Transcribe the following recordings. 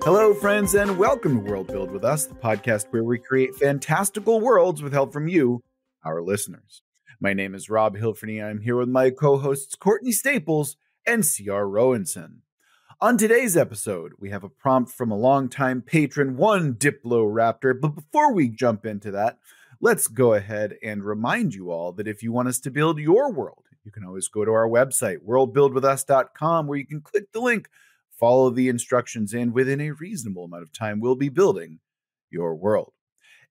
Hello, friends, and welcome to Worldbuild with us, the podcast where we create fantastical worlds with help from you, our listeners. My name is Rob Hilferty. I'm here with my co-hosts Courtney Staples and C.R. Rowenson. On today's episode, we have a prompt from a longtime patron, one DiploRaptor. But before we jump into that, let's go ahead and remind you all that if you want us to build your world, you can always go to our website, worldbuildwithus.com, where you can click the link, follow the instructions, and within a reasonable amount of time, we'll be building your world.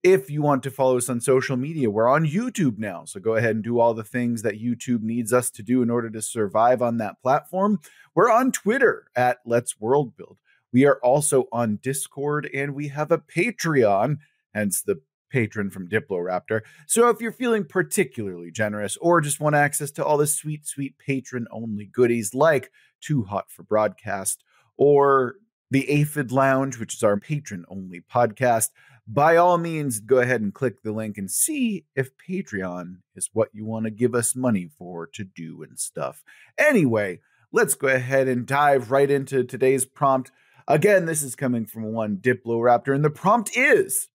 If you want to follow us on social media, we're on YouTube now. So go ahead and do all the things that YouTube needs us to do in order to survive on that platform. We're on Twitter at Let's Worldbuild. We are also on Discord, and we have a Patreon, hence the patron from DiploRaptor. So if you're feeling particularly generous or just want access to all the sweet, sweet patron-only goodies like Too Hot for Broadcast, or the Aphid Lounge, which is our patron-only podcast, by all means, go ahead and click the link and see if Patreon is what you want to give us money for to do and stuff. Anyway, let's go ahead and dive right into today's prompt. Again, this is coming from one DiploRaptor, and the prompt is: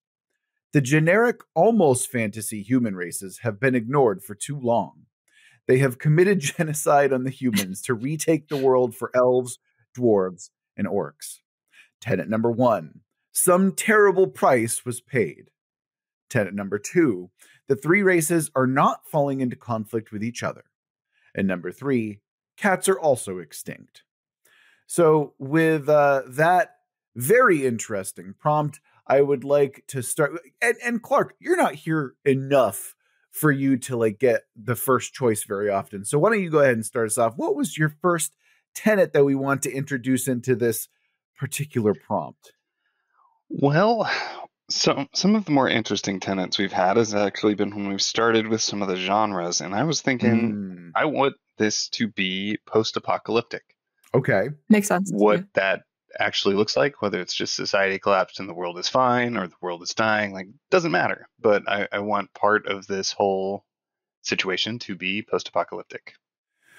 the generic, almost fantasy human races have been ignored for too long. They have committed genocide on the humans to retake the world for elves, dwarves, and orcs. Tenet number 1, some terrible price was paid. Tenet number 2, the three races are not falling into conflict with each other. And number 3, cats are also extinct. So with that very interesting prompt, I would like to start. And Clark, you're not here enough for you to get the first choice very often. So why don't you go ahead and start us off? What was your first tenet that we want to introduce into this particular prompt? Well, some of the more interesting tenets we've had has actually been when we've started with some of the genres. And I was thinking, I want this to be post-apocalyptic. Okay. Makes sense. What that actually looks like, whether it's just society collapsed and the world is fine or the world is dying, doesn't matter. But I want part of this whole situation to be post-apocalyptic.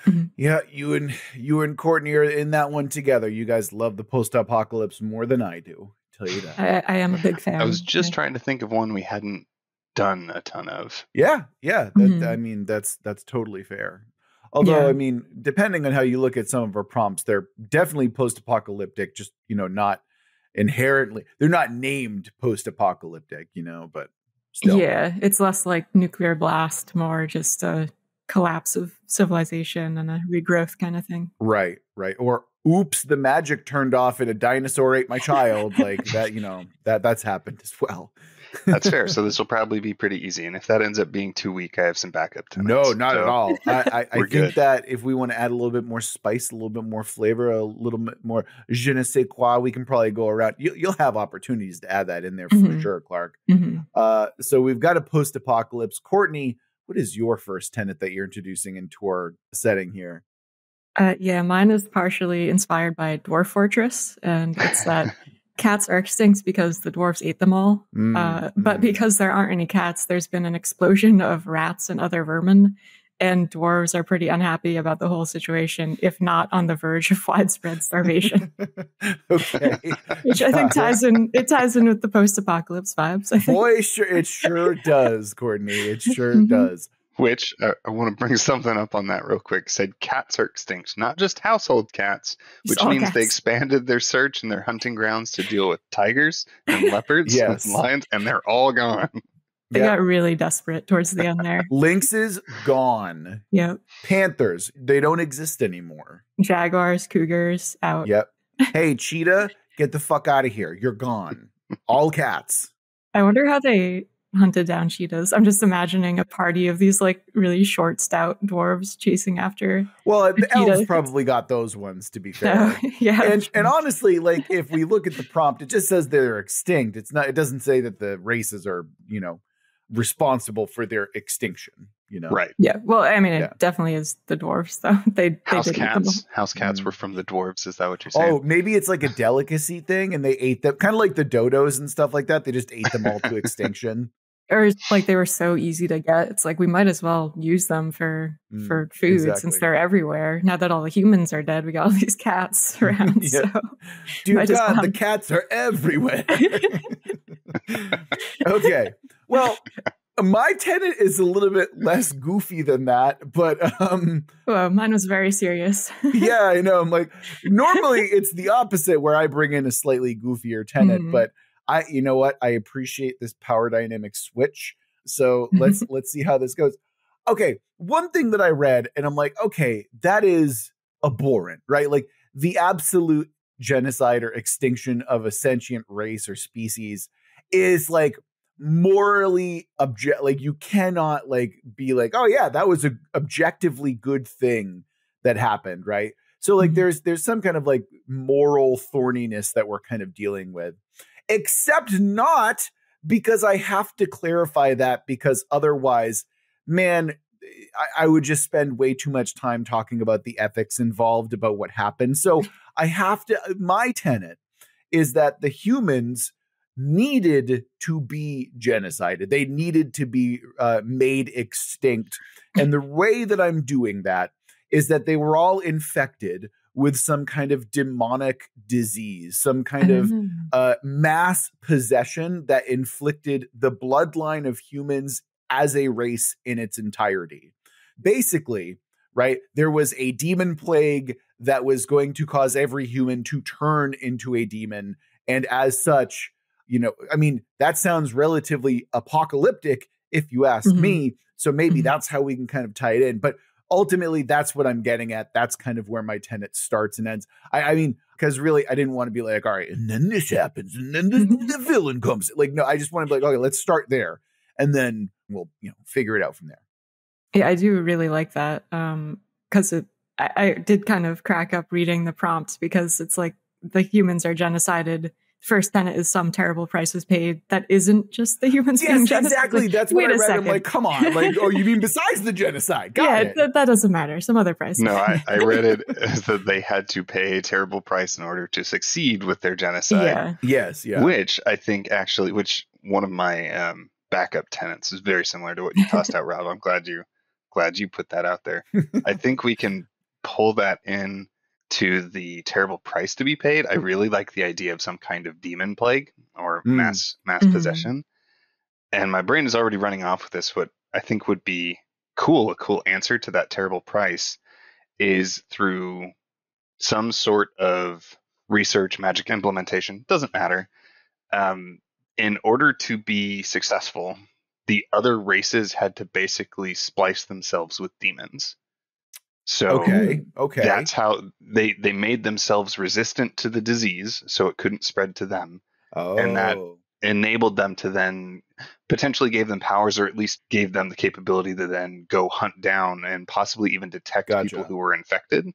Mm-hmm. Yeah, you and Courtney are in that one together. You guys love the post-apocalypse more than I do. I'll tell you that. I am a big fan. I was just trying to think of one we hadn't done a ton of. Yeah. I mean, that's totally fair. Although, I mean, depending on how you look at some of our prompts, they're definitely post-apocalyptic, just, not inherently, they're not named post-apocalyptic, but still. Yeah, it's less like nuclear blast, more just a collapse of civilization and a regrowth kind of thing. Right. Or, oops, the magic turned off and a dinosaur ate my child. That's happened as well. That's fair. So this will probably be pretty easy. And if that ends up being too weak, I have some backup tenets. No, not at all. I think good. that if we want to add a little bit more spice, a little bit more flavor, a little bit more je ne sais quoi, we can probably go around. You'll have opportunities to add that in there for sure, Clark. Mm-hmm. So we've got a post-apocalypse. Courtney, what is your first tenet that you're introducing into our setting here? Mine is partially inspired by Dwarf Fortress, and it's that cats are extinct because the dwarves ate them all. But because there aren't any cats, there's been an explosion of rats and other vermin, and dwarves are pretty unhappy about the whole situation, if not on the verge of widespread starvation. Okay. Which I think ties in with the post-apocalypse vibes, I think. Boy, it sure does, Courtney. It sure does. Which, I want to bring something up on that real quick. Said cats are extinct, not just household cats, which means cats. They expanded their search and their hunting grounds to deal with tigers and leopards and lions, and they're all gone. They got really desperate towards the end there. Lynxes, gone. Yep. Panthers, they don't exist anymore. Jaguars, cougars, out. Yep. Hey, cheetah, get the fuck out of here. You're gone. All cats. I wonder how they hunted down cheetahs. I'm just imagining a party of these really short, stout dwarves chasing after. Well, the elves probably got those ones, to be fair. Yeah. And honestly, if we look at the prompt, it just says they're extinct. It doesn't say that the races are, responsible for their extinction. Right. Yeah. Well, I mean, it definitely is the dwarves, though. They house cats. House cats were from the dwarves. Is that what you're saying? Oh, maybe it's like a delicacy thing, and they ate them, kind of like the dodos and stuff like that. They just ate them all to extinction. Or like they were so easy to get. It's like we might as well use them for food since they're everywhere. Now that all the humans are dead, we got all these cats around. Yeah. So Dear God, the cats are everywhere. Okay. Well, my tenant is a little bit less goofy than that, but well, mine was very serious. Yeah, I know. I'm like, normally it's the opposite where I bring in a slightly goofier tenant, but you know what? I appreciate this power dynamic switch. So let's see how this goes. Okay, one thing that I read, and I'm like, okay, that is abhorrent, right? Like the absolute genocide or extinction of a sentient race or species is like morally like you cannot like be like, oh yeah, that was an objectively good thing that happened, right? So like there's some kind of like moral thorniness that we're kind of dealing with. Except not, because I have to clarify that, because otherwise, man, I would just spend way too much time talking about the ethics involved about what happened. So I have to, my tenet is that the humans needed to be genocided. They needed to be made extinct. And the way that I'm doing that is that they were all infected with some kind of demonic disease, some kind of mass possession that inflicted the bloodline of humans as a race in its entirety. Basically, right, there was a demon plague that was going to cause every human to turn into a demon. And as such, you know, I mean, that sounds relatively apocalyptic if you ask me. So maybe that's how we can kind of tie it in. But ultimately, that's what I'm getting at. That's kind of where my tenet starts and ends. I mean, because really, I didn't want to be like, all right, and then this happens, and then the villain comes. Like, no, I just want to be like, okay, let's start there, and then we'll, you know, figure it out from there. Yeah, I do really like that, because I did kind of crack up reading the prompts, because it's like the humans are genocided. First tenet is some terrible price was paid. That isn't just the humans being genocided. Exactly. Like, that's what I read. I'm like, come on. Like, oh, you mean besides the genocide? Got it. That doesn't matter. Some other price. No, I read it as that they had to pay a terrible price in order to succeed with their genocide. Yeah. Yes. Yeah. Which I think actually, which one of my backup tenets is very similar to what you tossed out, Rob. I'm glad you put that out there. I think we can pull that in to the terrible price to be paid. I really like the idea of some kind of demon plague or mass possession. And my brain is already running off with this. What I think would be a cool answer to that terrible price is through some sort of research, magic implementation, doesn't matter. In order to be successful, the other races had to basically splice themselves with demons. So okay. That's how they made themselves resistant to the disease, so it couldn't spread to them. And that enabled them to then potentially gave them powers, or at least gave them the capability to then go hunt down and possibly even detect people who were infected.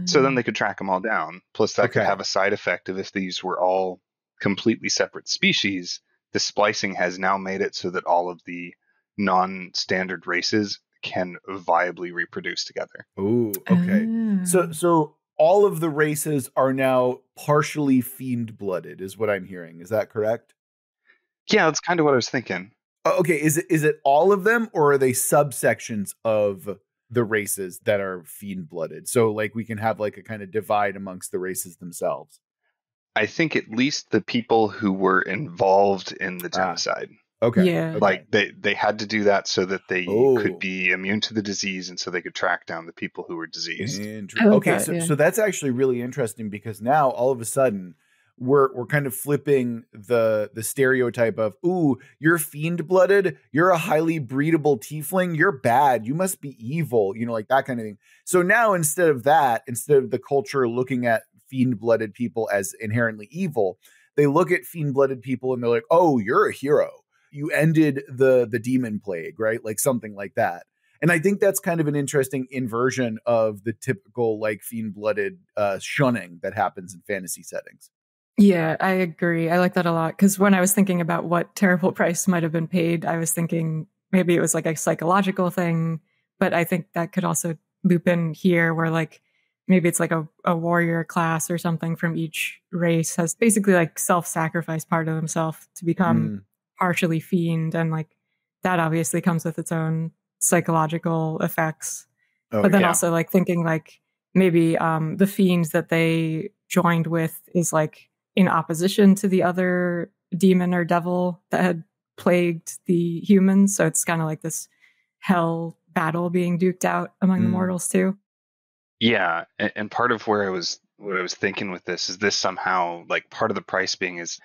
So then they could track them all down. Plus that could have a side effect of if these were all completely separate species, the splicing has now made it so that all of the non-standard races can viably reproduce together. Ooh, okay. So all of the races are now partially fiend-blooded, is what I'm hearing. Is that correct? Yeah, that's kind of what I was thinking. Okay, is it all of them, or are they subsections of the races that are fiend-blooded? So like we can have like a kind of divide amongst the races themselves. I think at least the people who were involved in the genocide. Okay. Yeah. Like they had to do that so that they could be immune to the disease, and so they could track down the people who were diseased. Okay, so that's actually really interesting, because now all of a sudden we're kind of flipping the stereotype of, ooh, you're fiend-blooded, you're a highly breedable tiefling, you're bad, you must be evil, you know, like that kind of thing. So now instead of the culture looking at fiend-blooded people as inherently evil, they look at fiend-blooded people and they're like, oh, you're a hero. You ended the demon plague, right? Like something like that. And I think that's kind of an interesting inversion of the typical like fiend-blooded shunning that happens in fantasy settings. Yeah, I agree. I like that a lot, because when I was thinking about what terrible price might have been paid, I was thinking maybe it was like a psychological thing, but I think that could also loop in here where like maybe it's like a warrior class or something from each race has basically like self-sacrifice part of themselves to become partially fiend, and like that obviously comes with its own psychological effects. But then also like thinking like maybe the fiends that they joined with is like in opposition to the other demon or devil that had plagued the humans. So it's kind of like this hell battle being duked out among the mortals too. Yeah, and part of what I was thinking with this is this somehow like part of the price being is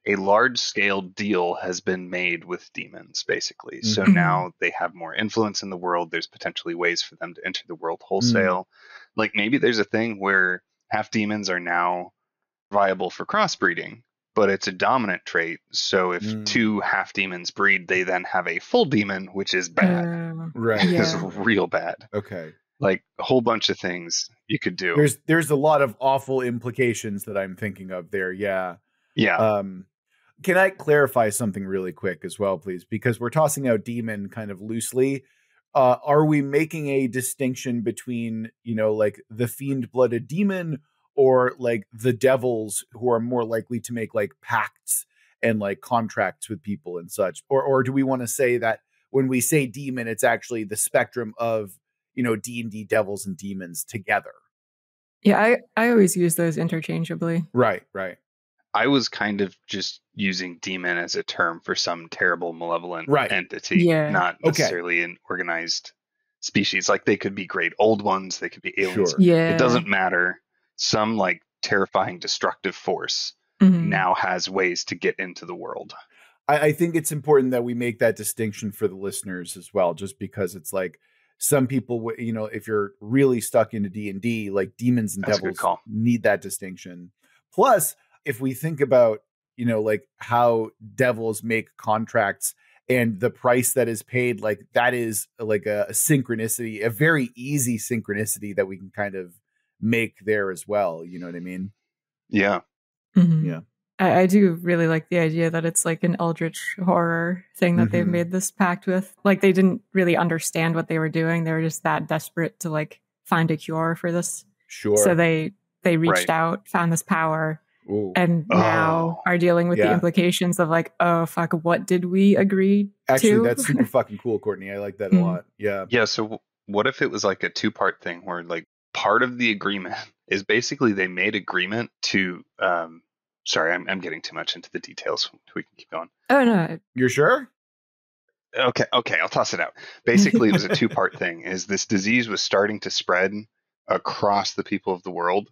a large scale deal has been made with demons, basically. So now they have more influence in the world. There's potentially ways for them to enter the world wholesale. Like maybe there's a thing where half demons are now viable for crossbreeding, but it's a dominant trait. So if two half demons breed, they then have a full demon, which is bad. Right. It's real bad. Okay. Like a whole bunch of things you could do. There's a lot of awful implications that I'm thinking of there. Yeah. Yeah. Can I clarify something really quick as well, please? Because we're tossing out demon kind of loosely. Are we making a distinction between, like the fiend-blooded demon or like the devils who are more likely to make like pacts and like contracts with people and such? Or do we want to say that when we say demon, it's actually the spectrum of, D&D devils and demons together? Yeah, I always use those interchangeably. Right. I was kind of just using demon as a term for some terrible malevolent entity, not necessarily an organized species. Like they could be great old ones, they could be aliens. Sure. Yeah. It doesn't matter. Some like terrifying destructive force now has ways to get into the world. I think it's important that we make that distinction for the listeners as well, just because it's like some people, if you're really stuck into D&D, like demons and devils need that distinction. Plus, if we think about, like how devils make contracts and the price that is paid, like that is like a synchronicity, a very easy synchronicity that we can kind of make there as well. You know what I mean? Yeah. Yeah. I do really like the idea that it's like an eldritch horror thing that they've made this pact with. Like they didn't really understand what they were doing. They were just that desperate to like find a cure for this. Sure. So they reached out, found this power. Ooh. And now are dealing with the implications of like, oh, fuck, what did we agree to? Actually, that's super fucking cool, Courtney. I like that a lot. Yeah. Yeah. So what if it was like a two-part thing where like part of the agreement is basically they made agreement to, sorry, I'm getting too much into the details. We can keep going. Oh, no. You're sure? Okay. I'll toss it out. Basically, it was a two-part thing. Is this disease was starting to spread across the people of the world.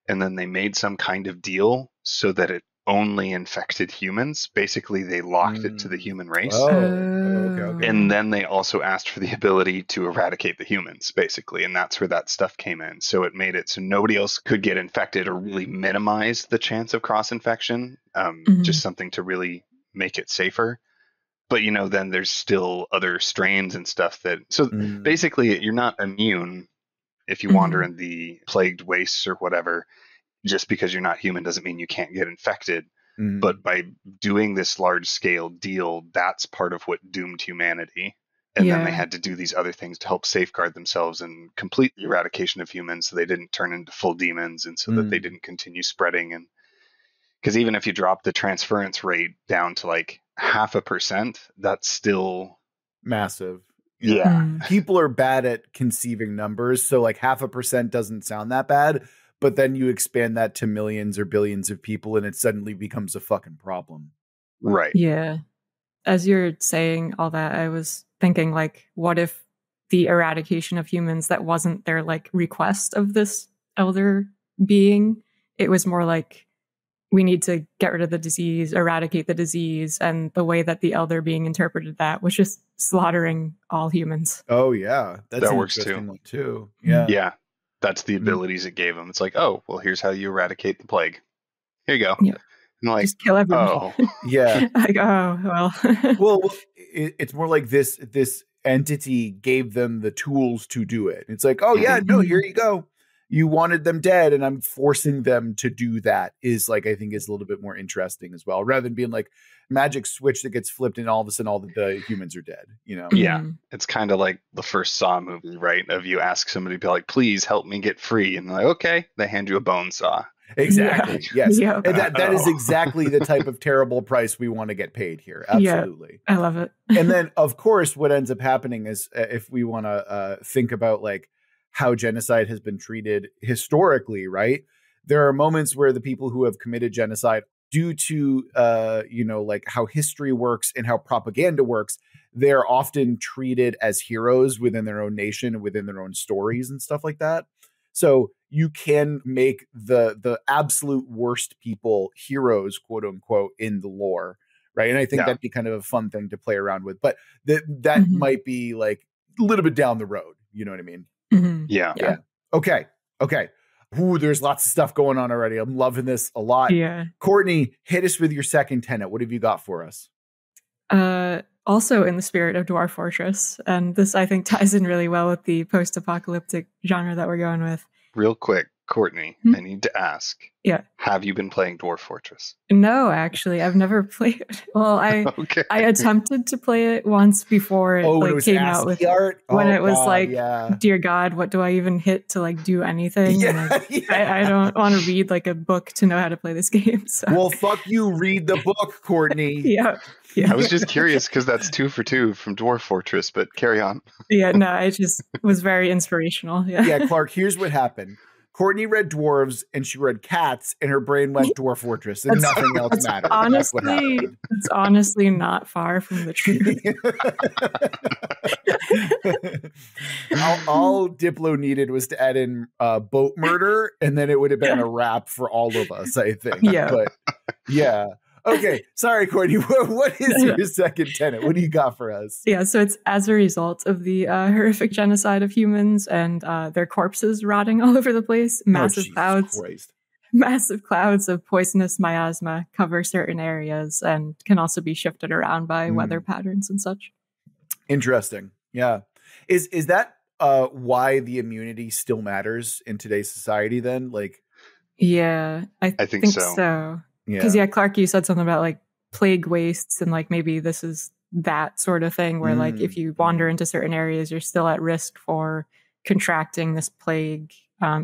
And then they made some kind of deal so that it only infected humans. Basically, they locked it to the human race. Okay. And then they also asked for the ability to eradicate the humans, basically. And that's where that stuff came in. So it made it so nobody else could get infected or really minimize the chance of cross-infection. Just something to really make it safer. But, then there's still other strains and stuff that... So basically, you're not immune if you wander in the plagued wastes or whatever. Just because you're not human doesn't mean you can't get infected. But by doing this large scale deal, that's part of what doomed humanity. And then they had to do these other things to help safeguard themselves and complete the eradication of humans so they didn't turn into full demons and so that they didn't continue spreading. And because even if you drop the transference rate down to like 0.5%, that's still massive. Yeah. People are bad at conceiving numbers. So like 0.5% doesn't sound that bad, but then you expand that to millions or billions of people and it suddenly becomes a fucking problem. Right. Yeah. As you're saying all that, I was thinking like, what if the eradication of humans, that wasn't their like request of this elder being? It was more like, we need to get rid of the disease, eradicate the disease. And the way that the elder being interpreted that was just slaughtering all humans. Oh, yeah. That works too. Yeah. Yeah. That's the abilities it gave them. It's like, oh, well, here's how you eradicate the plague. Here you go. Yeah. And like, just kill everyone. Oh. Yeah. Like, oh, well. Well, it's more like this entity gave them the tools to do it. It's like, oh, yeah, no, here you go. You wanted them dead, and I'm forcing them to do that is like, I think is a little bit more interesting as well, rather than being like magic switch that gets flipped and all of a sudden all the humans are dead, Yeah. It's kind of like the first Saw movie, right? Of you ask somebody to be like, please help me get free. And they're like, okay, they hand you a bone saw. Exactly. Yes. Yeah. And that is exactly the type of terrible price we want to get paid here. Absolutely. Yeah, I love it. And then, of course, what ends up happening is if we want to think about like how genocide has been treated historically, right? There are moments where the people who have committed genocide, due to, like how history works and how propaganda works, they're often treated as heroes within their own nation and within their own stories and stuff like that. So you can make the absolute worst people heroes, quote unquote, in the lore, right? And I think that'd be kind of a fun thing to play around with. But that might be like a little bit down the road. You know what I mean? Mm-hmm. Yeah. Okay. Ooh, there's lots of stuff going on already. I'm loving this a lot. Yeah. Courtney, hit us with your second tenet. What have you got for us? Also in the spirit of Dwarf Fortress, and this I think ties in really well with the post-apocalyptic genre that we're going with. Real quick, Courtney, I need to ask. Yeah. Have you been playing Dwarf Fortress? No, actually, I've never played it. Well, I attempted to play it once before it came out with art? When it was dear God, what do I even hit to like do anything? I don't want to read like a book to know how to play this game. So. Well, fuck you, read the book, Courtney. Yeah. I was just curious because that's 2 for 2 from Dwarf Fortress, but carry on. Yeah, no, it just was very inspirational. Yeah, Clark, here's what happened. Courtney read dwarves and she read cats and her brain went Dwarf Fortress and nothing else mattered. It's honestly not far from the truth. all Diplo needed was to add in boat murder and then it would have been a wrap for all of us, I think. Yeah. But yeah. Okay, sorry, Courtney. What is your second tenet? What do you got for us? Yeah, so it's as a result of the horrific genocide of humans and their corpses rotting all over the place. Massive clouds of poisonous miasma cover certain areas and can also be shifted around by weather patterns and such. Interesting. Yeah. Is that why the immunity still matters in today's society then? Like, yeah, I think so. Because Clark, you said something about like plague wastes and like maybe this is that sort of thing where like if you wander into certain areas, you're still at risk for contracting this plague,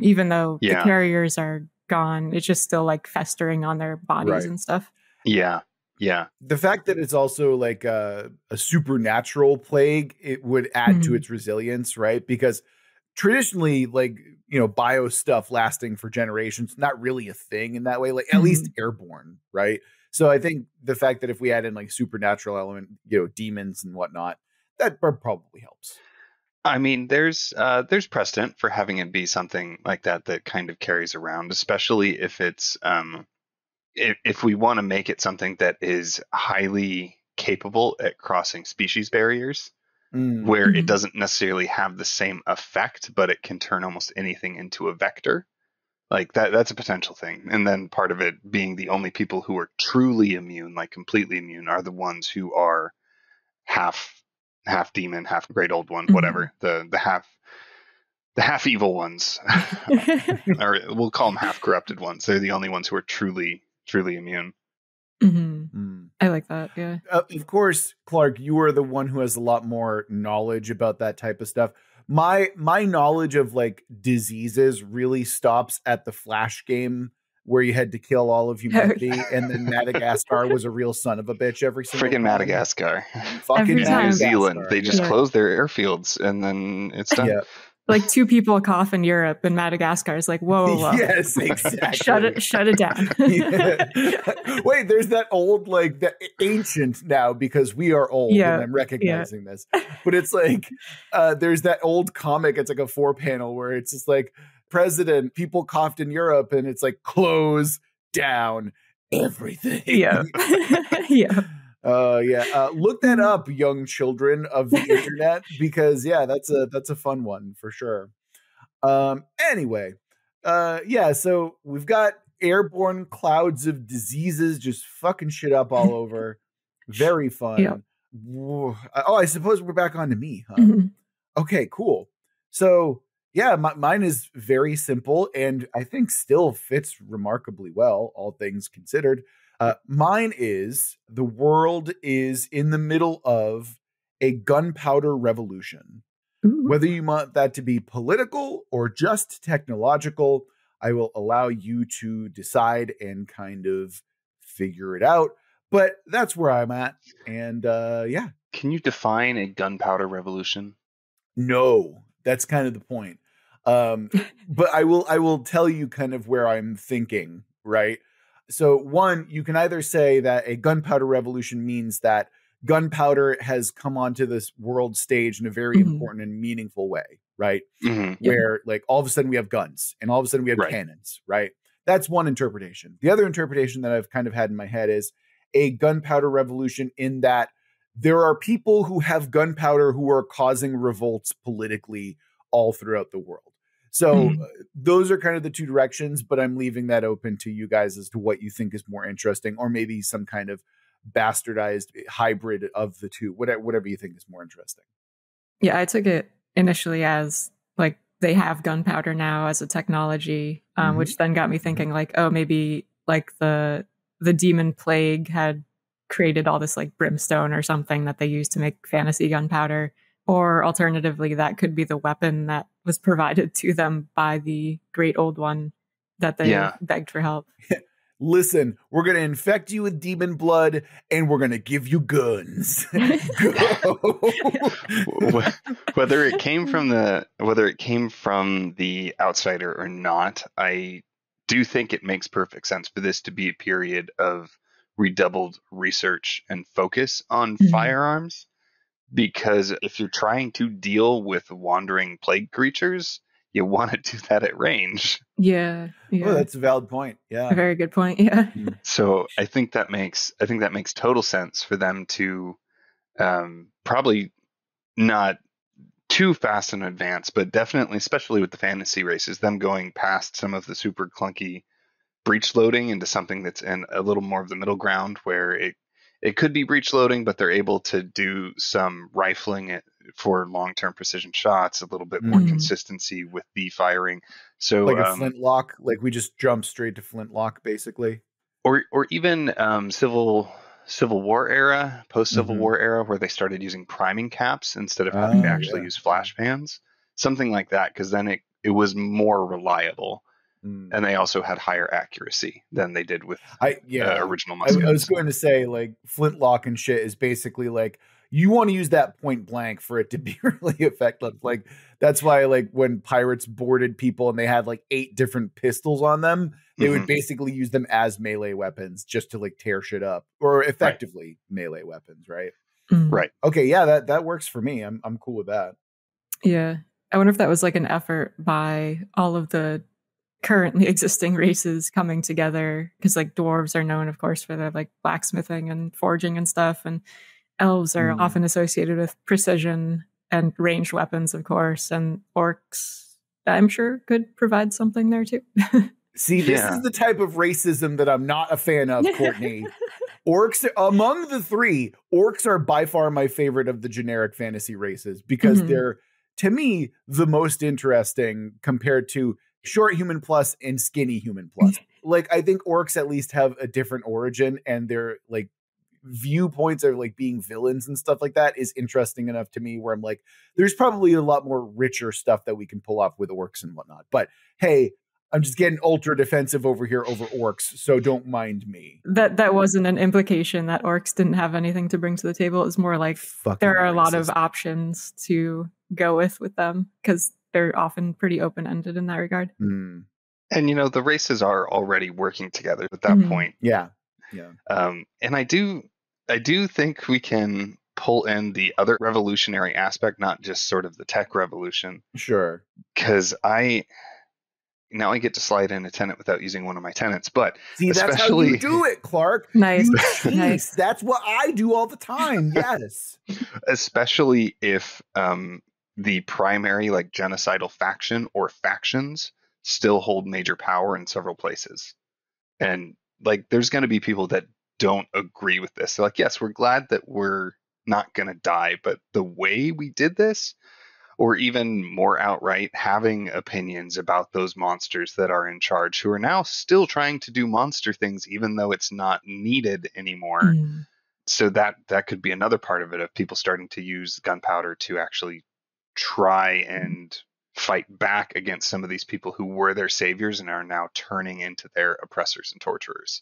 even though the carriers are gone. It's just still like festering on their bodies and stuff. Yeah. The fact that it's also like a supernatural plague, it would add to its resilience, right? Because traditionally, like, bio stuff lasting for generations, not really a thing in that way, like at least airborne, right? So I think the fact that if we add in like supernatural element, demons and whatnot, that probably helps. I mean, there's precedent for having it be something like that kind of carries around, especially if it's if we want to make it something that is highly capable at crossing species barriers. Where it doesn't necessarily have the same effect, but it can turn almost anything into a vector. Like that's a potential thing. And then part of it being the only people who are truly immune, like completely immune, are the ones who are half demon, half great old one, whatever. The half evil ones. Or we'll call them half corrupted ones. They're the only ones who are truly immune. I like that. Yeah. Of course, Clark, you are the one who has a lot more knowledge about that type of stuff. My knowledge of like diseases really stops at the Flash game where you had to kill all of humanity, and then Madagascar was a real son of a bitch every single time. Madagascar. Fucking New Zealand. They just close their airfields and then it's done. Yeah. Like 2 people cough in Europe and Madagascar is like, whoa. Yes, exactly. Shut it down. Wait, there's that old, like the ancient now because we are old and I'm recognizing this. But it's like, there's that old comic. It's like a 4-panel where it's just like president, people coughed in Europe and it's like close down everything. Yeah. Look that up, young children of the internet, because that's a fun one for sure. Anyway, so we've got airborne clouds of diseases just fucking shit up all over. Very fun. Yeah. Oh, I suppose we're back on to me, huh? Okay, cool. So mine is very simple and I think still fits remarkably well, all things considered. Mine is the world is in the middle of a gunpowder revolution. Whether you want that to be political or just technological, I will allow you to decide and kind of figure it out. But that's where I'm at. And yeah. Can you define a gunpowder revolution? No, that's kind of the point. But I will tell you kind of where I'm thinking, right? So one, you can either say that a gunpowder revolution means that gunpowder has come onto this world stage in a very important and meaningful way, right? Where like all of a sudden we have guns and all of a sudden we have cannons, right? That's one interpretation. The other interpretation that I've kind of had in my head is a gunpowder revolution in that there are people who have gunpowder who are causing revolts politically all throughout the world. So those are kind of the two directions, but I'm leaving that open to you guys as to what you think is more interesting, or maybe some kind of bastardized hybrid of the two, whatever you think is more interesting. Yeah, I took it initially as like they have gunpowder now as a technology, which then got me thinking like, oh, maybe like the demon plague had created all this like brimstone or something that they used to make fantasy gunpowder, or alternatively that could be the weapon that was provided to them by the great old one that they begged for help. Listen, we're going to infect you with demon blood and we're going to give you guns. Whether it came from the outsider or not, I do think it makes perfect sense for this to be a period of redoubled research and focus on firearms, because if you're trying to deal with wandering plague creatures, you want to do that at range. Yeah. Oh, that's a valid point. Yeah. A very good point. Yeah. So I think that makes total sense for them to probably not too fast in advance, but definitely, especially with the fantasy races, them going past some of the super clunky breach loading into something that's in a little more of the middle ground, where it could be breach loading, but they're able to do some rifling for long-term precision shots, a little bit more consistency with the firing. So like a flintlock, like we just jump straight to flintlock, basically, or even Civil War era, post-Civil War era, where they started using priming caps instead of having to actually use flash pans, something like that, because then it was more reliable. And they also had higher accuracy than they did with original muskets. I was going to say, like, flintlock and shit is basically like, you want to use that point blank for it to be really effective. Like, that's why, like, when pirates boarded people and they had like 8 different pistols on them, they would basically use them as melee weapons just to like tear shit up, or effectively melee weapons, right? Right. Okay, yeah, that works for me. I'm cool with that. Yeah. I wonder if that was like an effort by all of the currently existing races coming together, because like dwarves are known, of course, for their like blacksmithing and forging and stuff, and elves are often associated with precision and ranged weapons, of course, and orcs, I'm sure, could provide something there too. See, this is the type of racism that I'm not a fan of, Courtney. Orcs, among the 3, orcs are by far my favorite of the generic fantasy races, because they're, to me, the most interesting compared to short human plus and skinny human plus. Like, I think orcs at least have a different origin, and their like viewpoints of like being villains and stuff like that is interesting enough to me, where I'm like, there's probably a lot more richer stuff that we can pull off with orcs and whatnot. But hey, I'm just getting ultra defensive over here over orcs, so don't mind me. That wasn't an implication that orcs didn't have anything to bring to the table. It was more like there are a lot of options to go with them, because they're often pretty open-ended in that regard. And, you know, the races are already working together at that point. Yeah. And I do think we can pull in the other revolutionary aspect, not just sort of the tech revolution. Sure. Because now I get to slide in a tenant without using one of my tenants, but see, that's how you do it, Clark. Nice. Nice. That's what I do all the time. Yes. Especially if the primary like genocidal faction or factions still hold major power in several places. And like, there's going to be people that don't agree with this. They're like, yes, we're glad that we're not going to die, but the way we did this, or even more outright, having opinions about those monsters that are in charge, who are now still trying to do monster things, even though it's not needed anymore. So that could be another part of it, of people starting to use gunpowder to actually try and fight back against some of these people who were their saviors and are now turning into their oppressors and torturers.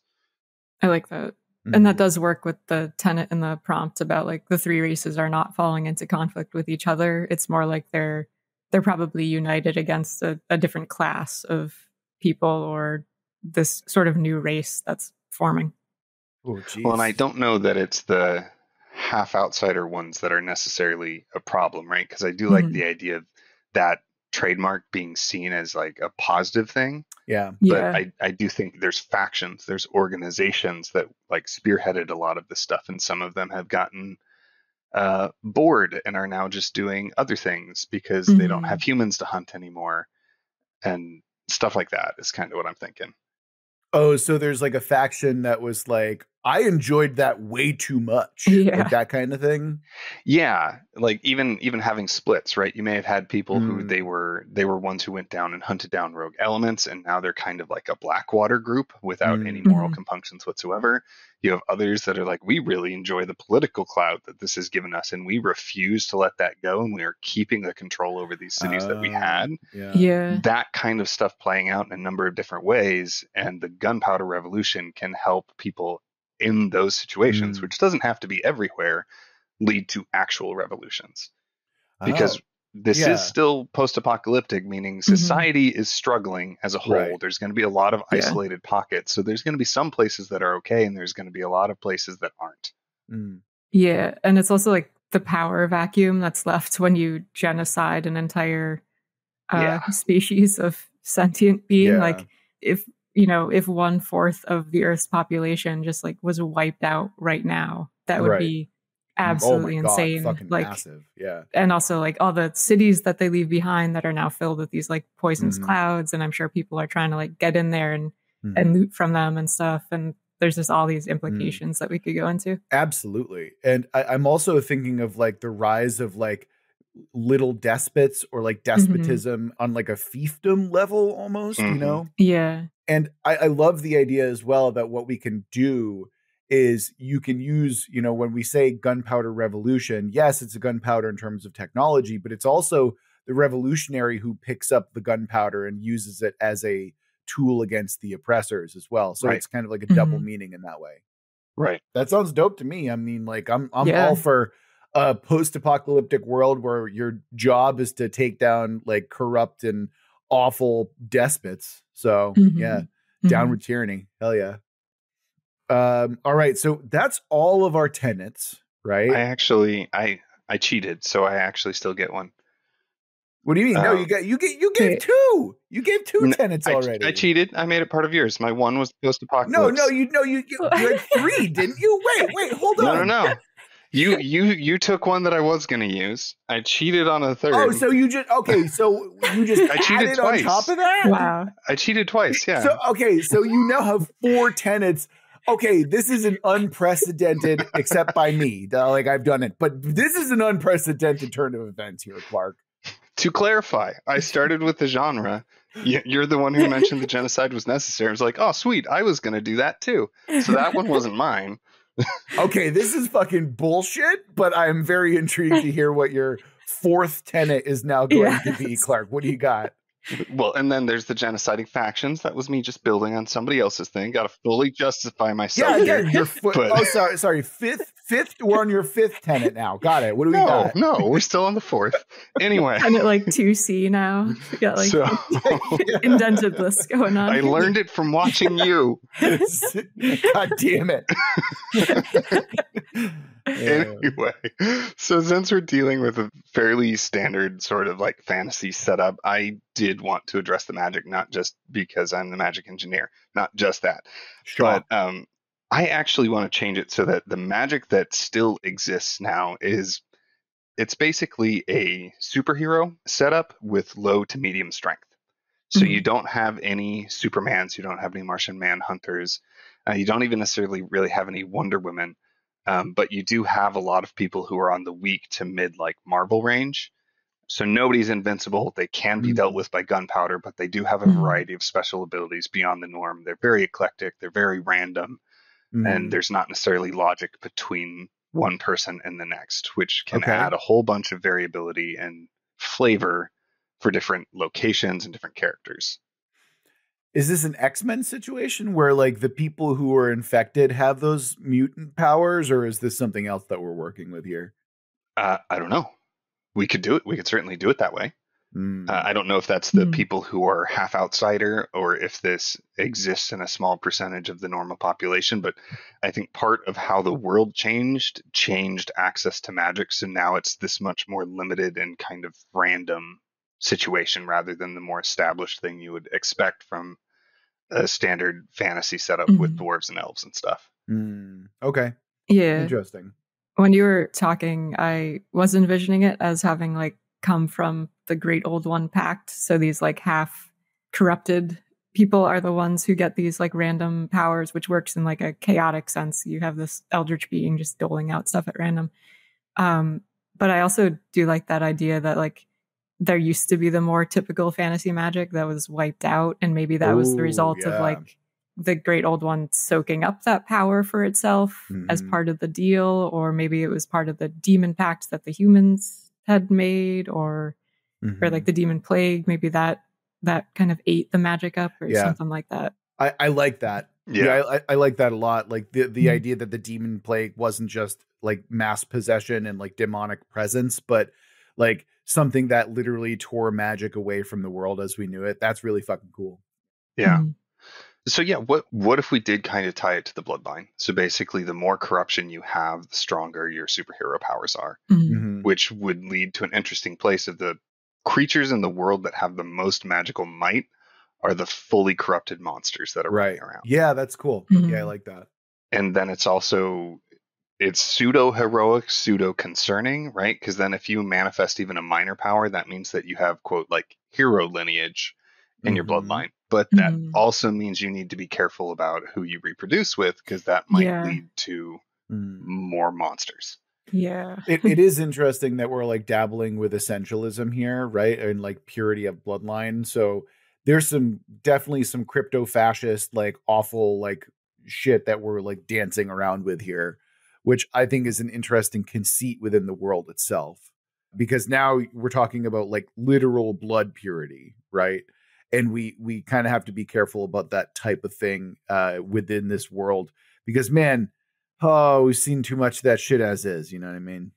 I like that. And that does work with the tenet in the prompt about like the three races are not falling into conflict with each other. It's more like they're probably united against a different class of people or this sort of new race that's forming. Oh, geez. Well, and I don't know that it's the half outsider ones that are necessarily a problem, right? Because I do like the idea of that trademark being seen as like a positive thing. Yeah. But I do think there's factions, there's organizations that like spearheaded a lot of this stuff, and some of them have gotten bored and are now just doing other things because they don't have humans to hunt anymore, and stuff like that is kind of what I'm thinking. Oh, so there's like a faction that was like, I enjoyed that way too much. Like that kind of thing. Yeah. Like even having splits, right? You may have had people who they were ones who went down and hunted down rogue elements, and now they're kind of like a Blackwater group without any moral compunctions whatsoever. You have others that are like, we really enjoy the political clout that this has given us, and we refuse to let that go, and we are keeping the control over these cities that we had. That kind of stuff playing out in a number of different ways, and the gunpowder revolution can help people in those situations, which doesn't have to be everywhere, lead to actual revolutions. Because this is still post-apocalyptic, meaning society is struggling as a whole. There's going to be a lot of isolated pockets. So there's going to be some places that are okay, and there's going to be a lot of places that aren't. Yeah, and it's also like the power vacuum that's left when you genocide an entire species of sentient being. Like if 1/4 of the Earth's population just like was wiped out right now, that would be absolutely insane. Fucking like massive. And also like all the cities that they leave behind that are now filled with these like poisonous clouds, and I'm sure people are trying to like get in there and loot from them and stuff, and there's just all these implications that we could go into. Absolutely. And I'm also thinking of like the rise of like little despots or like despotism on like a fiefdom level almost, you know? Yeah. And I love the idea as well that what we can do is you can use, when we say gunpowder revolution, yes, it's a gunpowder in terms of technology, but it's also the revolutionary who picks up the gunpowder and uses it as a tool against the oppressors as well. So it's kind of like a double meaning in that way. Right. That sounds dope to me. I mean, like I'm all for a post-apocalyptic world where your job is to take down like corrupt and awful despots. So down with tyranny. Hell yeah. All right. So that's all of our tenets, right? I cheated, so I actually still get one. What do you mean? No, you gave two. You gave two tenets already. I cheated. I made it part of yours. My one was post-apocalypse. No, you had three, didn't you? Wait, hold on. No. You took one that I was going to use. I cheated on a third. Oh, so you just I cheated twice. On top of that? Wow. I cheated twice, yeah. So you now have four tenets. Okay, this is an unprecedented, except by me. Like I've done it, but this is an unprecedented turn of events here, Clark. To clarify, I started with the genre. You're the one who mentioned the genocide was necessary. I was like, oh, sweet. I was going to do that too. So that one wasn't mine. Okay, this is fucking bullshit, but I'm very intrigued to hear what your fourth tenet is now going to be, Clark. What do you got? Well, and then there's the genociding factions. That was me just building on somebody else's thing. Got to fully justify myself. Sorry. Fifth. We're on your fifth tenet now. Got it. What do we got? No, we're still on the fourth. Anyway, tenet like 2C now. We got like indented list going on. I learned it from watching you. God damn it. Anyway, so since we're dealing with a fairly standard sort of like fantasy setup, I did want to address the magic, not just because I'm the magic engineer, not just that. Sure. But I actually want to change it so that the magic that still exists now it's basically a superhero setup with low to medium strength. So you don't have any Supermans, you don't have any Martian Manhunters, you don't even necessarily really have any Wonder Women. But you do have a lot of people who are on the weak to mid like Marvel range. So nobody's invincible. They can be dealt with by gunpowder, but they do have a variety of special abilities beyond the norm. They're very eclectic. They're very random. And there's not necessarily logic between one person and the next, which can add a whole bunch of variability and flavor for different locations and different characters. Is this an X-Men situation where like the people who are infected have those mutant powers, or is this something else that we're working with here? I don't know. We could do it. We could certainly do it that way. I don't know if that's the people who are half outsider or if this exists in a small percentage of the normal population. But I think part of how the world changed access to magic. So now it's this much more limited and kind of random situation rather than the more established thing you would expect from a standard fantasy setup with dwarves and elves and stuff. Okay. Yeah. Interesting. When you were talking, I was envisioning it as having like come from the Great Old One Pact. So these like half corrupted people are the ones who get these like random powers, which works in like a chaotic sense. You have this eldritch being just doling out stuff at random. But I also do like that idea that like there used to be the more typical fantasy magic that was wiped out. And maybe that was the result of like the Great Old One soaking up that power for itself as part of the deal. Or maybe it was part of the demon pact that the humans had made, or like the demon plague, maybe that kind of ate the magic up or something like that. I like that. I like that a lot. Like the idea that the demon plague wasn't just like mass possession and like demonic presence, but like something that literally tore magic away from the world as we knew it. That's really fucking cool. Yeah. So yeah, what if we did kind of tie it to the bloodline? So basically, the more corruption you have, the stronger your superhero powers are, which would lead to an interesting place of the creatures in the world that have the most magical might are the fully corrupted monsters that are running around. Yeah, that's cool. Yeah, I like that. And then it's pseudo heroic, pseudo concerning, right? Because then if you manifest even a minor power, that means that you have quote like hero lineage in your bloodline. But that also means you need to be careful about who you reproduce with, because that might lead to more monsters. Yeah. It is interesting that we're like dabbling with essentialism here, right? And like purity of bloodline. So there's definitely some crypto fascist, like awful, like shit that we're like dancing around with here, which I think is an interesting conceit within the world itself. Because now we're talking about like literal blood purity, right? And we kind of have to be careful about that type of thing within this world, because man, we've seen too much of that shit as is. You know what I mean?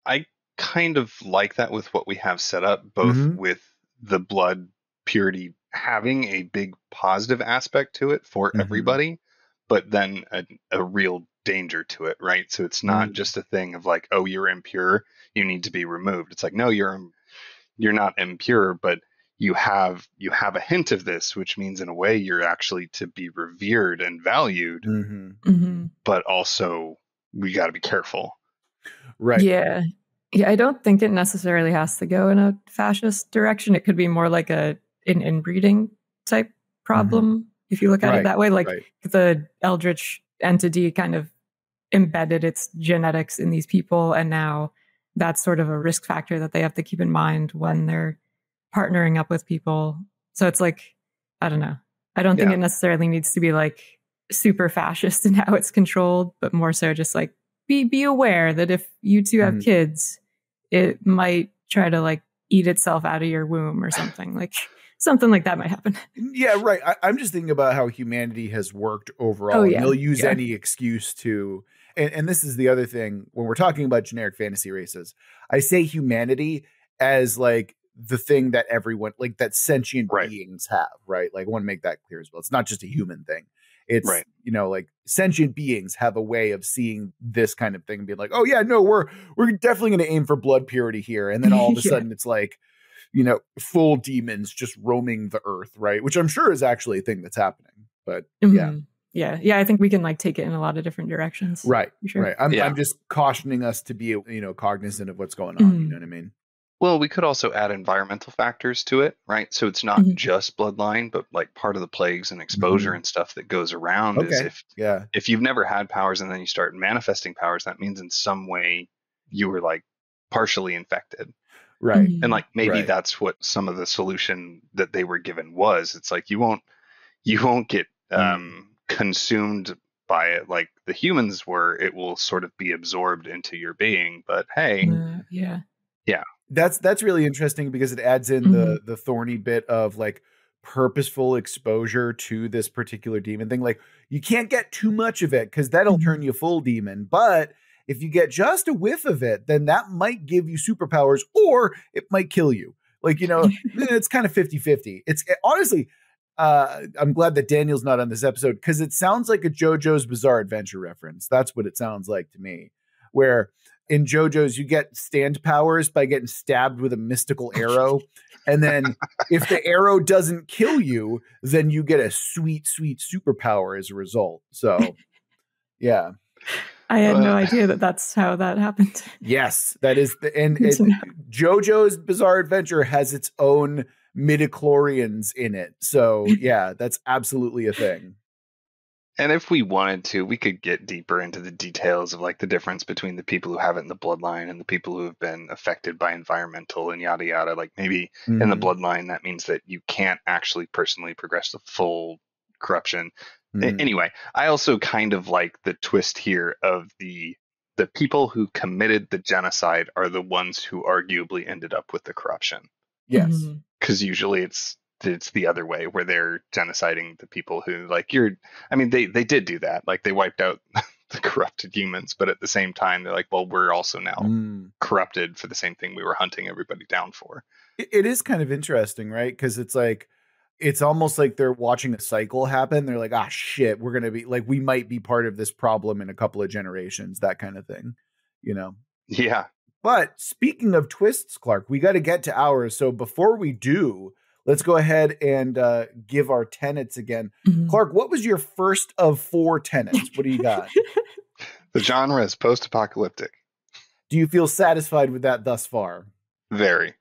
I kind of like that with what we have set up, both with the blood purity having a big positive aspect to it for everybody, but then a real danger to it, right? So it's not just a thing of like, oh, you're impure, you need to be removed. It's like, no, you're not impure, but you have a hint of this, which means in a way you're actually to be revered and valued, but also we got to be careful. Right. Yeah. I don't think it necessarily has to go in a fascist direction. It could be more like an inbreeding type problem, if you look at it that way. Like the eldritch entity kind of embedded its genetics in these people, and now that's sort of a risk factor that they have to keep in mind when they're partnering up with people. So it's like, I don't know. I don't think it necessarily needs to be like super fascist in how it's controlled, but more so just like be aware that if you two have kids, it might try to like eat itself out of your womb or something. Like something like that might happen. Yeah, right. I'm just thinking about how humanity has worked overall. And they'll use any excuse to, and this is the other thing when we're talking about generic fantasy races, I say humanity as like the thing that everyone, like that sentient beings have, right? Like I want to make that clear as well. It's not just a human thing. It's, you know, like sentient beings have a way of seeing this kind of thing and being like, oh yeah, no, we're definitely going to aim for blood purity here. And then all of a sudden it's like, you know, full demons just roaming the earth, right? Which I'm sure is actually a thing that's happening. But yeah, I think we can like take it in a lot of different directions. Right. Sure. Right. I'm just cautioning us to be, you know, cognizant of what's going on. You know what I mean? Well, we could also add environmental factors to it, right? So it's not just bloodline, but like part of the plagues and exposure and stuff that goes around is if you've never had powers and then you start manifesting powers, that means in some way you were like partially infected. Right. And like maybe that's what some of the solution that they were given was. It's like you won't get consumed by it like the humans were. It will sort of be absorbed into your being. But hey, That's really interesting because it adds in the thorny bit of like purposeful exposure to this particular demon thing. Like you can't get too much of it because that'll turn you full demon. But if you get just a whiff of it, then that might give you superpowers or it might kill you. Like, it's kind of 50-50. Honestly, I'm glad that Daniel's not on this episode because it sounds like a JoJo's Bizarre Adventure reference. That's what it sounds like to me, where in JoJo's, you get stand powers by getting stabbed with a mystical arrow. And then if the arrow doesn't kill you, then you get a sweet, sweet superpower as a result. So, yeah. I had no idea that that's how that happened. Yes, that is. JoJo's Bizarre Adventure has its own midichlorians in it. So, yeah, that's absolutely a thing. And if we wanted to, we could get deeper into the details of like the difference between the people who have it in the bloodline and the people who have been affected by environmental and yada yada. Like maybe in the bloodline, that means that you can't actually personally progress the full corruption. Anyway, I also kind of like the twist here of the people who committed the genocide are the ones who arguably ended up with the corruption. Yes. Because usually it's the other way where they're genociding the people who they did do that. Like they wiped out the corrupted humans, but at the same time, they're like, well, we're also now corrupted for the same thing we were hunting everybody down for. It is kind of interesting, right? Because it's like, it's almost like they're watching a cycle happen. They're like, ah, shit, we're going to be like, we might be part of this problem in a couple of generations, that kind of thing, Yeah. But speaking of twists, Clark, we got to get to ours. So before we do, let's go ahead and give our tenets again. Clark, what was your first of 4 tenets? What do you got? The genre is post-apocalyptic. Do you feel satisfied with that thus far? Very.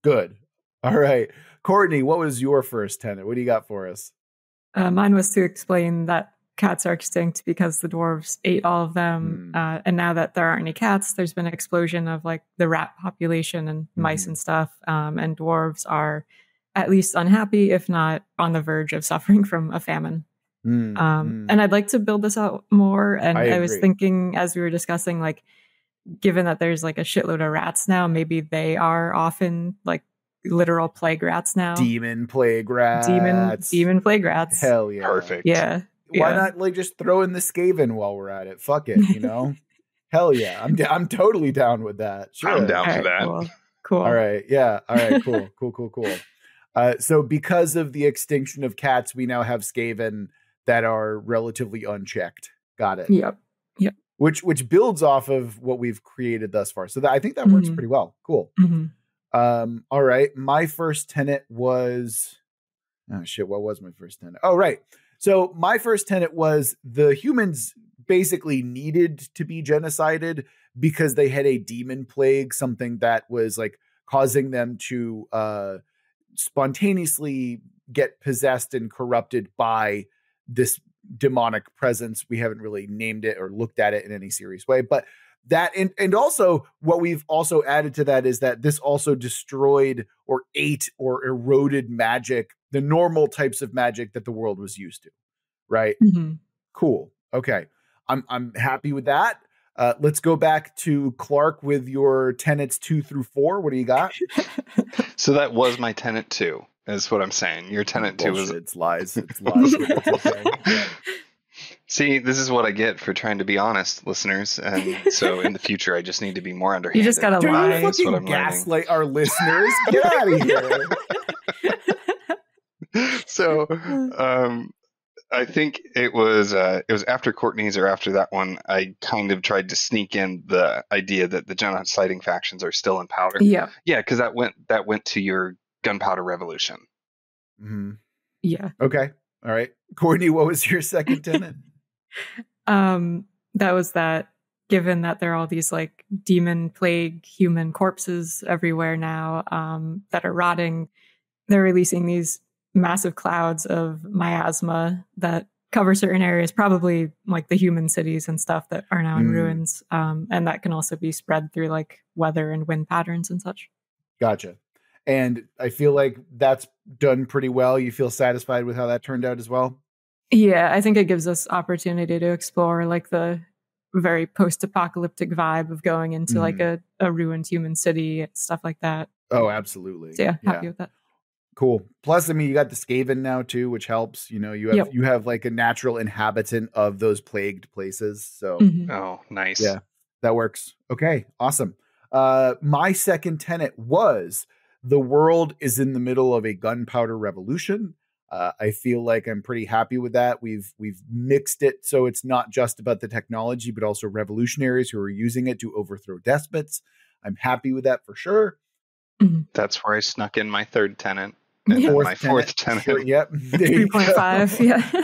Good. All right. Courtney, what was your first tenet? What do you got for us? Mine was to explain that cats are extinct because the dwarves ate all of them. And now that there aren't any cats, there's been an explosion of like the rat population and mice and stuff. And dwarves are at least unhappy, if not on the verge of suffering from a famine. And I'd like to build this out more. And I was thinking, as we were discussing, like, given that there's like a shitload of rats now, maybe they are often like literal plague rats now. Demon plague rats. Demon plague rats. Hell yeah. Perfect. Yeah. Why not like just throw in the Skaven while we're at it? Fuck it, Hell yeah. I'm totally down with that. Sure. I'm down for that. Cool. All right. Yeah. All right. Cool. So because of the extinction of cats, we now have Skaven that are relatively unchecked. Got it. Yep. Which builds off of what we've created thus far. So I think that works pretty well. Cool. All right. My first tenet was, oh shit, what was my first tenet? Oh, right. So my first tenet was the humans basically needed to be genocided because they had a demon plague, something that was like causing them to spontaneously get possessed and corrupted by this demonic presence. We haven't really named it or looked at it in any serious way, but that, and also what we've also added to that is that this also destroyed or ate or eroded magic, the normal types of magic that the world was used to. Right. Cool. Okay. I'm happy with that. Let's go back to Clark with your tenets 2 through 4. What do you got? So that was my tenet 2, is what I'm saying. Your tenet 2 was... It's lies. It's lies. Okay. See, this is what I get for trying to be honest, listeners. And so in the future, I just need to be more underhanded. You just gotta lie. Don't fucking gaslight our listeners. Get out of here. So, I think it was after Courtney's or after that one, I kind of tried to sneak in the idea that the genociding factions are still in power. Yeah. Yeah, because that went to your gunpowder revolution. Yeah. Okay. All right. Courtney, what was your second tenet? That was that given that there are all these like demon plague human corpses everywhere now that are rotting, they're releasing these massive clouds of miasma that cover certain areas, probably like the human cities and stuff that are now in ruins. And that can also be spread through like weather and wind patterns and such. Gotcha. And I feel like that's done pretty well. You feel satisfied with how that turned out as well? Yeah, I think it gives us opportunity to explore like the very post-apocalyptic vibe of going into like a ruined human city, stuff like that. Oh, absolutely. So happy with that. Cool. Plus, I mean, you got the Skaven now too, which helps. You know, you have like a natural inhabitant of those plagued places. So, oh, nice. Yeah, that works. Okay, awesome. My second tenet was the world is in the middle of a gunpowder revolution. I feel like I'm pretty happy with that. We've mixed it so it's not just about the technology, but also revolutionaries who are using it to overthrow despots. I'm happy with that for sure. That's where I snuck in my third tenet. And then my fourth tenet. Sure, yep. 3.5. Yeah.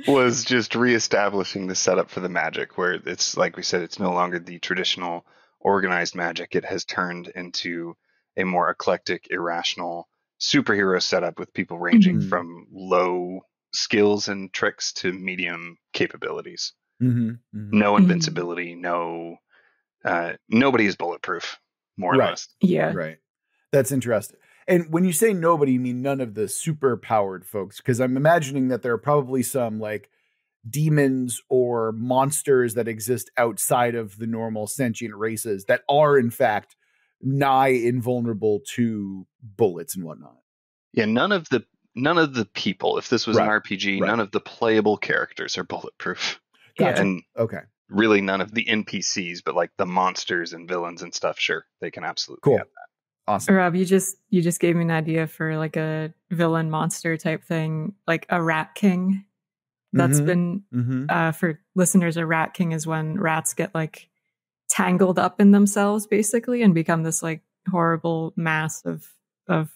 was just reestablishing the setup for the magic, where it's like we said, it's no longer the traditional organized magic. It has turned into a more eclectic, irrational superhero setup with people ranging from low skills and tricks to medium capabilities. No invincibility, nobody is bulletproof, more or less. Yeah. Right. That's interesting. And when you say nobody, you mean none of the super powered folks, because I'm imagining that there are probably some like demons or monsters that exist outside of the normal sentient races that are in fact nigh invulnerable to bullets and whatnot. Yeah, none of the people, if this was an RPG, none of the playable characters are bulletproof. Gotcha. And okay. Really none of the NPCs, but like the monsters and villains and stuff, sure, they can absolutely have that. Awesome. Rob, you just gave me an idea for like a villain monster type thing, like a rat king. That's been for listeners, a rat king is when rats get like tangled up in themselves basically and become this like horrible mass of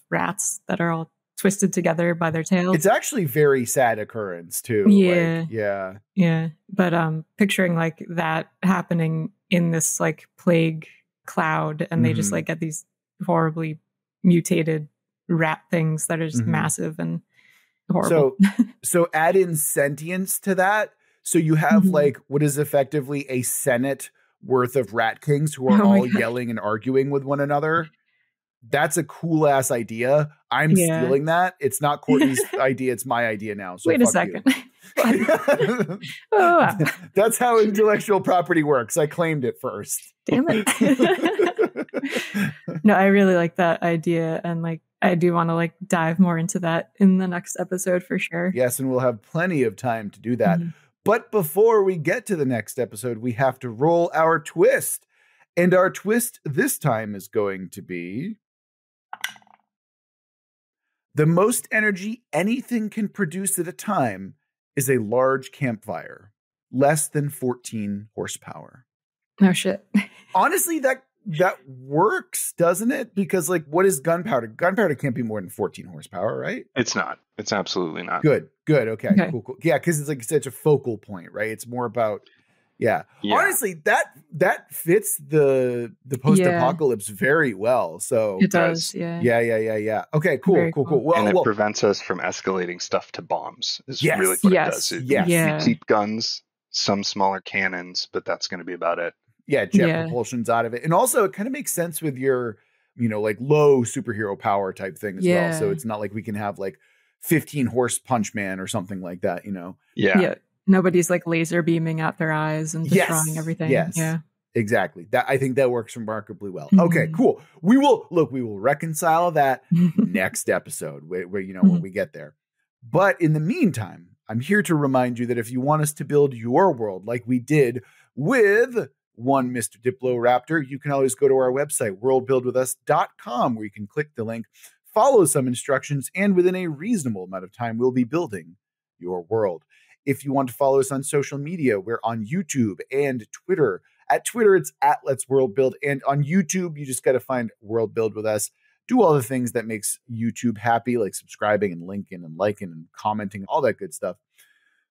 rats that are all twisted together by their tails. It's actually very sad occurrence too. Yeah. Yeah. But picturing like that happening in this like plague cloud, and they just like get these horribly mutated rat things that are just massive and horrible. So add in sentience to that. So you have like what is effectively a Senate worth of rat kings who are all yelling and arguing with one another. That's a cool ass idea. I'm stealing that. It's not Courtney's idea. It's my idea now. So wait a second. That's how intellectual property works. I claimed it first. Damn it. No, I really like that idea. And like, I do want to like dive more into that in the next episode for sure. Yes. And we'll have plenty of time to do that. But before we get to the next episode, we have to roll our twist. And our twist this time is going to be the most energy anything can produce at a time is a large campfire, less than 14 horsepower. No shit. Honestly, that works, doesn't it? Because like, what is gunpowder? Gunpowder can't be more than 14 horsepower, right? It's not. It's absolutely not. Good. Okay. Cool. Yeah, because it's like such a focal point, right? It's more about honestly, that fits the post-apocalypse very well. So it does. Yeah. Okay, cool. Well, and it prevents us from escalating stuff to bombs. Is really what it does. You keep guns, some smaller cannons, but that's going to be about it. Yeah, jet propulsion's out of it. And also it kind of makes sense with your, like low superhero power type thing as well. So it's not like we can have like 15 horse punch man or something like that, Yeah. Nobody's like laser beaming out their eyes and destroying everything. Yes. Yeah. Exactly. I think that works remarkably well. Okay, cool. We will reconcile that next episode where when we get there. But in the meantime, I'm here to remind you that if you want us to build your world like we did with one Mr. DiploRaptor, you can always go to our website, worldbuildwithus.com, where you can click the link, follow some instructions, and within a reasonable amount of time, we'll be building your world. If you want to follow us on social media, we're on YouTube and Twitter. At Twitter, it's @Let'sWorldBuild. And on YouTube, you just got to find World Build with Us. Do all the things that makes YouTube happy, like subscribing and linking and liking and commenting, all that good stuff.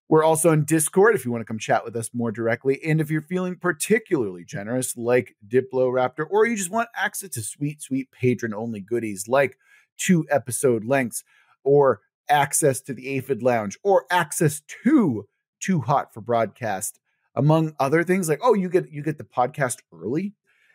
We're also on Discord if you want to come chat with us more directly. And if you're feeling particularly generous, like DiploRaptor, or you just want access to sweet patron-only goodies like 2 episode lengths, or access to the Aphid Lounge, or access to Too Hot for Broadcast, among other things, like, you get the podcast early,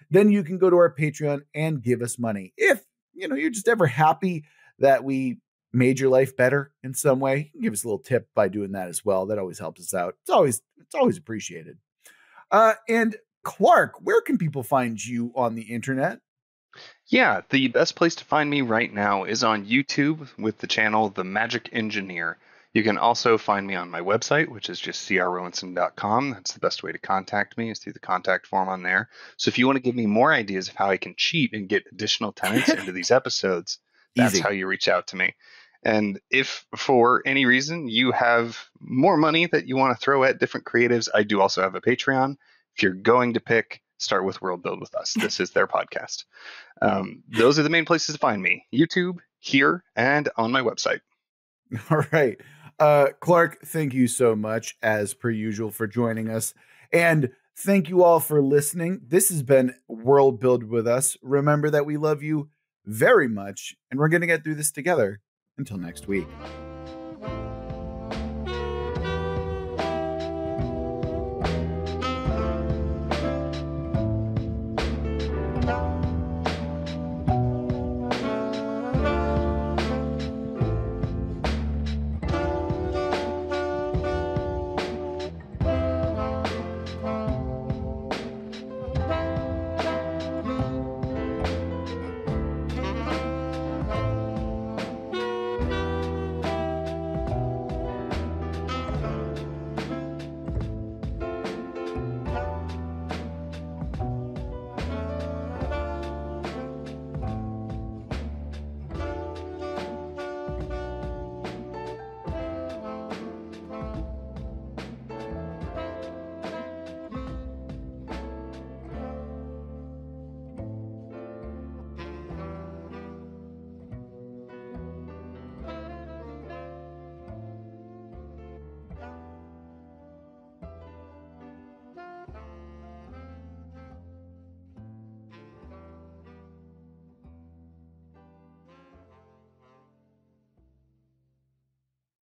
then you can go to our Patreon and give us money. If, you're just ever happy that we made your life better in some way, give us a little tip by doing that as well. That always helps us out. It's always appreciated. And Clark, where can people find you on the internet? Yeah, the best place to find me right now is on YouTube with the channel The Magic Engineer. You can also find me on my website, which is just crrowenson.com. That's the best way to contact me, is through the contact form on there. So if you want to give me more ideas of how I can cheat and get additional tenants into these episodes, that's how you reach out to me. And if for any reason you have more money that you want to throw at different creatives, I do also have a Patreon. If you're going to pick, start with Worldbuild with us. This is their podcast. Those are the main places to find me: YouTube, here, and on my website. All right. Clark, thank you so much, as per usual, for joining us. And thank you all for listening. This has been Worldbuild with us. Remember that we love you very much, and we're going to get through this together. Until next week.